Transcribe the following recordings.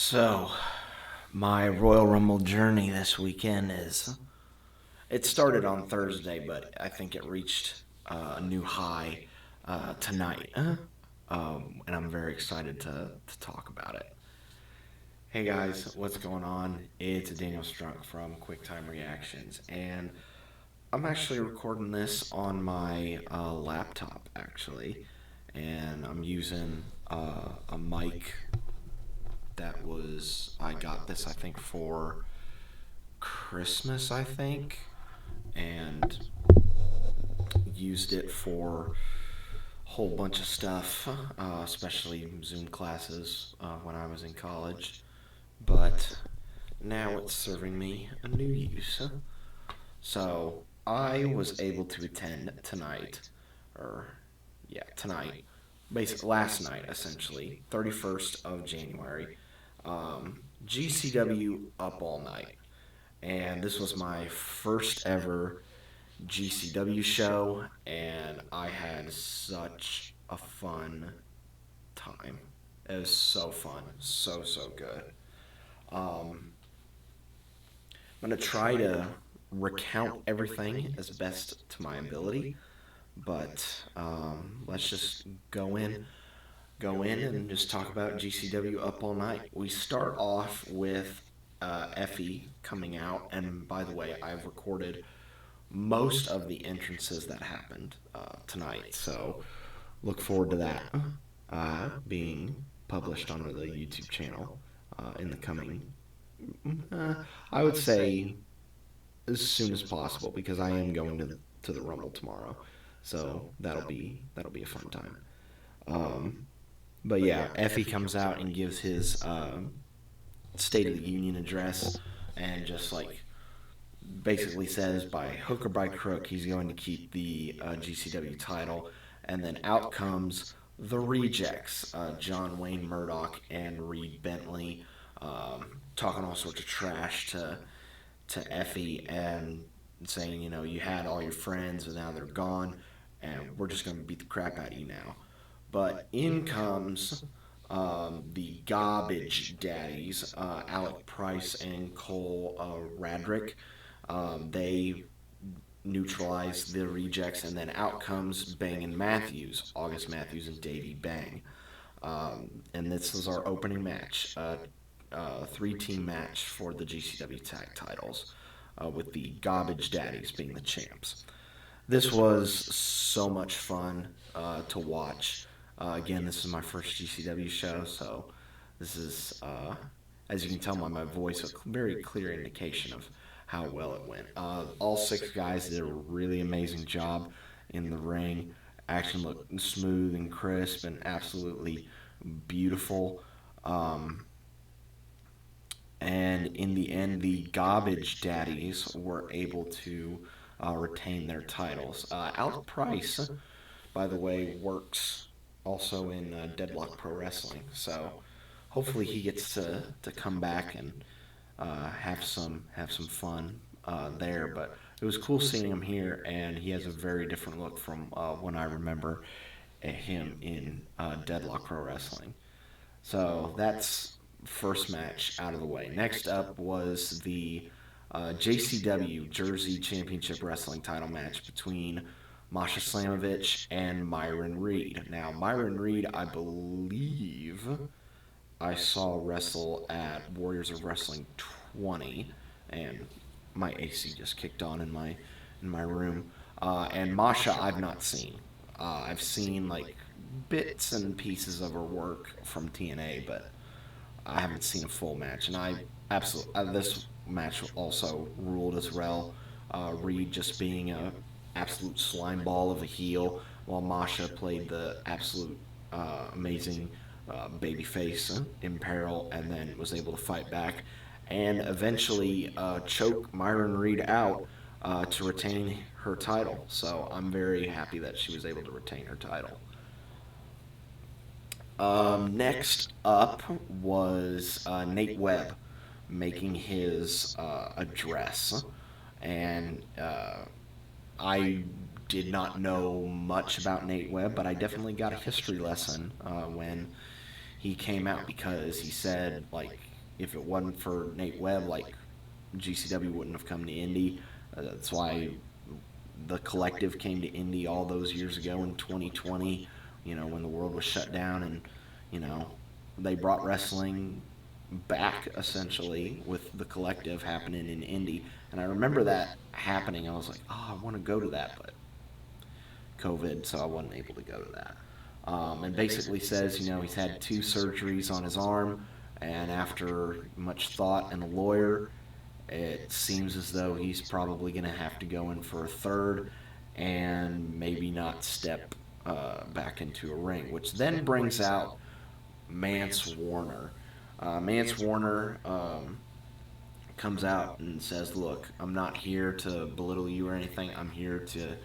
So, my Royal Rumble journey this weekend it started on Thursday, but I think it reached a new high tonight. And I'm very excited to talk about it. Hey guys, what's going on? It's Daniel Strunk from QuickTime Reactions, and I'm actually recording this on my laptop, actually, and I'm using a mic I got this, I think, for Christmas, I think, and used it for a whole bunch of stuff, especially Zoom classes when I was in college. But now it's serving me a new use. So I was able to attend tonight, or tonight, basically last night, essentially, 31st of January, GCW Up All Night. And this was my first ever GCW show, and I had such a fun time. It was so fun, so good. I'm gonna try to recount everything as best to my ability, but let's just go in and just talk about GCW Up All Night. We start off with Effie coming out, and by the way, I've recorded most of the entrances that happened tonight, so look forward to that being published on the YouTube channel in the coming, I would say, as soon as possible, because I am going to the Rumble tomorrow, so that'll be a fun time. But yeah, Effie comes out and gives his State of the Union address, and just like basically says by hook or by crook he's going to keep the GCW title. And then out comes the rejects, John Wayne Murdoch and Reed Bentley, talking all sorts of trash to Effie, and saying, you had all your friends and now they're gone, and we're just going to beat the crap out of you now. But in comes the garbage daddies, Alec Price and Cole Radrick. They neutralize the rejects, and then out comes Bang and Matthews, August Matthews and Davey Bang. And this is our opening match, three-team match for the GCW tag titles, with the garbage daddies being the champs. This was so much fun to watch. Again, this is my first GCW show, so this is, as you can tell by my voice, a very clear indication of how well it went. All six guys did a really amazing job in the ring. Action looked smooth and crisp and absolutely beautiful. And in the end, the garbage daddies were able to retain their titles. Alec Price, by the way, works also in Deadlock Pro Wrestling, so hopefully he gets to come back and have some fun there. But it was cool seeing him here, and he has a very different look from when I remember him in Deadlock Pro Wrestling. So that's first match out of the way. Next up was the JCW Jersey Championship Wrestling title match between Masha Slamovich and Myron Reed. Now, Myron Reed, I believe I saw wrestle at Warriors of Wrestling 20, and my AC just kicked on in my room. And Masha, I've not seen. I've seen like bits and pieces of her work from TNA, but I haven't seen a full match. And I absolutely, this match also ruled as well. Reed just being a absolute slime ball of a heel, while Masha played the absolute amazing babyface in peril, and then was able to fight back and eventually choke Myron Reed out to retain her title. So I'm very happy that she was able to retain her title. Next up was Nate Webb making his address, and I did not know much about Nate Webb, but I definitely got a history lesson when he came out, because he said, like, if it wasn't for Nate Webb, like GCW wouldn't have come to Indy. That's why the collective came to Indy all those years ago in 2020, when the world was shut down, and you know, they brought wrestling back essentially with the collective happening in Indy. And I remember that happening. I was like, oh, I want to go to that, but COVID, so I wasn't able to go to that. And basically says, he's had 2 surgeries on his arm, and after much thought and a lawyer, it seems as though he's probably going to have to go in for a third and maybe not step back into a ring, which then brings out Mance Warner. Mance Warner comes out and says, look, I'm not here to belittle you or anything. I'm here to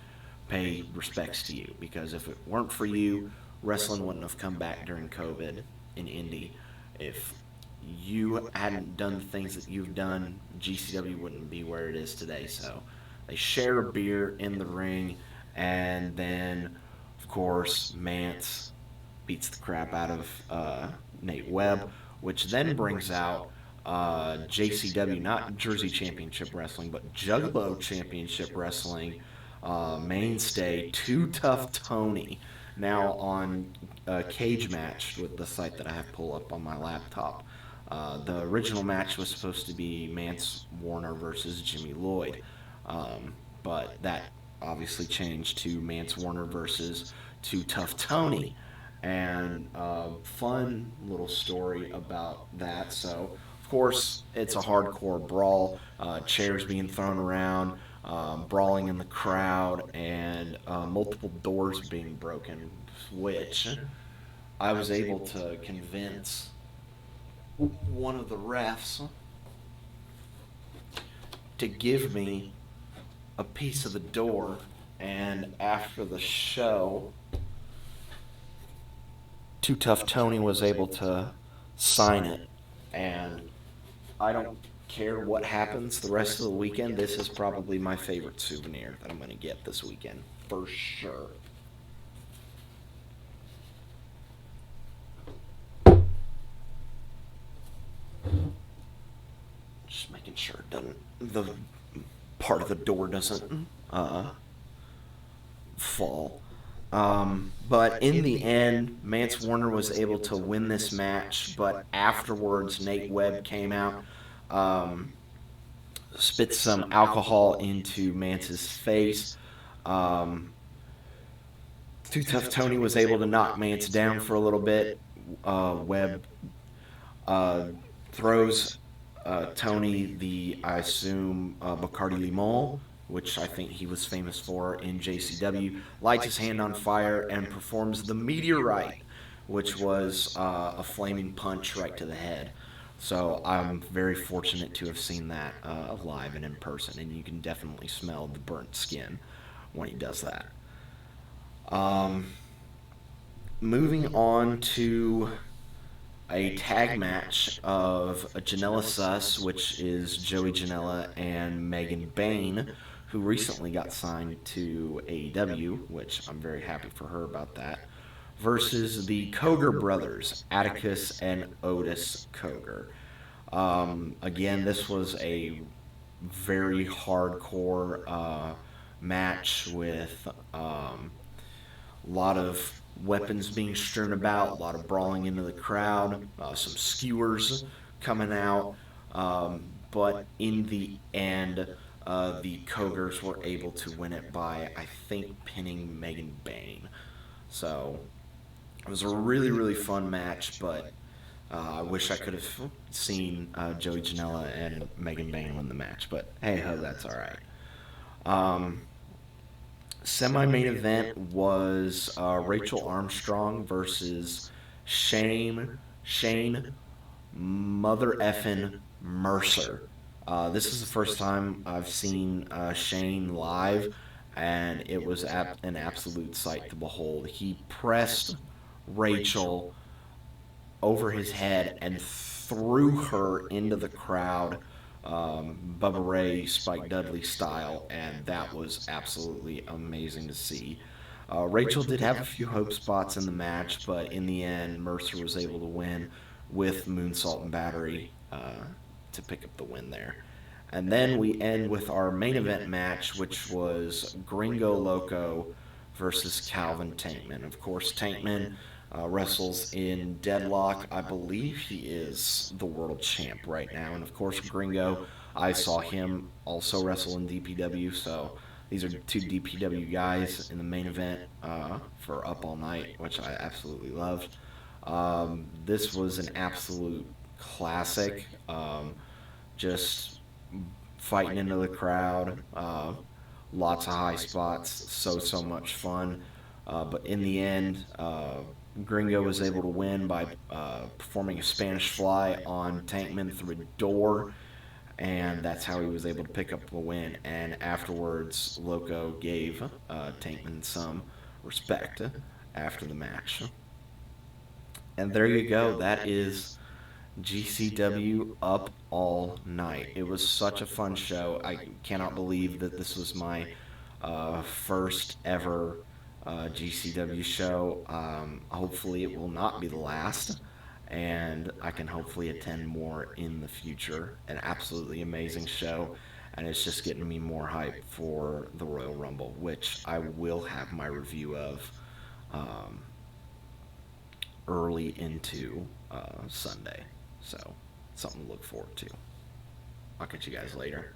pay respects to you, because if it weren't for you, wrestling wouldn't have come back during COVID in Indy. If you hadn't done the things that you've done, GCW wouldn't be where it is today. So they share a beer in the ring, and then, of course, Mance beats the crap out of Nate Webb, which then brings out JCW, not Jersey Championship Wrestling, but Juggalo Championship Wrestling mainstay, Too Tough Tony, now on Cage Match with the site that I have pulled up on my laptop. The original match was supposed to be Mance Warner versus Jimmy Lloyd, but that obviously changed to Mance Warner versus Too Tough Tony. And fun little story about that. So, of course, it's a hardcore brawl, chairs being thrown around, brawling in the crowd, and multiple doors being broken, which I was able to convince one of the refs to give me a piece of the door, and after the show, Too Tough Tony was able to sign it, and I don't care what happens the rest of the weekend. This is probably my favorite souvenir that I'm going to get this weekend, for sure. Just making sure it doesn't, the part of the door doesn't fall. But in the end, Mance Warner was able to win this match, but afterwards, Nate Webb came out, spit some alcohol into Mance's face. Too Tough Tony was able to knock Mance down for a little bit. Webb throws Tony the, I assume, Bacardi Limon, which I think he was famous for in JCW, lights his hand on fire and performs the meteorite, which was a flaming punch right to the head. So I'm very fortunate to have seen that live and in person, and you can definitely smell the burnt skin when he does that. Moving on to a tag match of Janela Suss, which is Joey Janela and Megan Bayne, who recently got signed to AEW, which I'm very happy for her about that, versus the Koger brothers, Atticus and Otis Koger. Again, this was a very hardcore match with a lot of weapons being strewn about, a lot of brawling into the crowd, some skewers coming out, but in the end, the Kogers were able to win it by, I think, pinning Megan Bayne. So it was a really, really fun match, but I wish I could have seen Joey Janela and Megan Bayne win the match, but hey ho, that's all right. Semi-main event was Rachel Armstrong versus Shane Mother Effin Mercer. This is the first time I've seen Shane live, and it was an absolute sight to behold. He pressed Rachel over his head and threw her into the crowd, Bubba Ray, Spike Dudley style, and that was absolutely amazing to see. Rachel did have a few hope spots in the match, but in the end, Mercer was able to win with moonsault and battery to pick up the win there. And then we end with our main event match, which was Gringo Loco versus Calvin Tankman. Of course, Tankman wrestles in Deadlock. I believe he is the world champ right now. And of course, Gringo, I saw him also wrestle in DPW. So these are two DPW guys in the main event for Up All Night, which I absolutely loved. This was an absolute classic. Just fighting into the crowd. Lots of high spots. So much fun. But in the end, Gringo was able to win by performing a Spanish fly on Tankman through a door, and that's how he was able to pick up the win. And afterwards, Loco gave Tankman some respect after the match. And there you go. That is GCW Up All Night. It was such a fun show. I cannot believe that this was my first ever GCW show. Hopefully, it will not be the last, and I can hopefully attend more in the future. An absolutely amazing show, and it's just getting me more hype for the Royal Rumble, which I will have my review of um, early into Sunday. So, something to look forward to. I'll catch you guys later.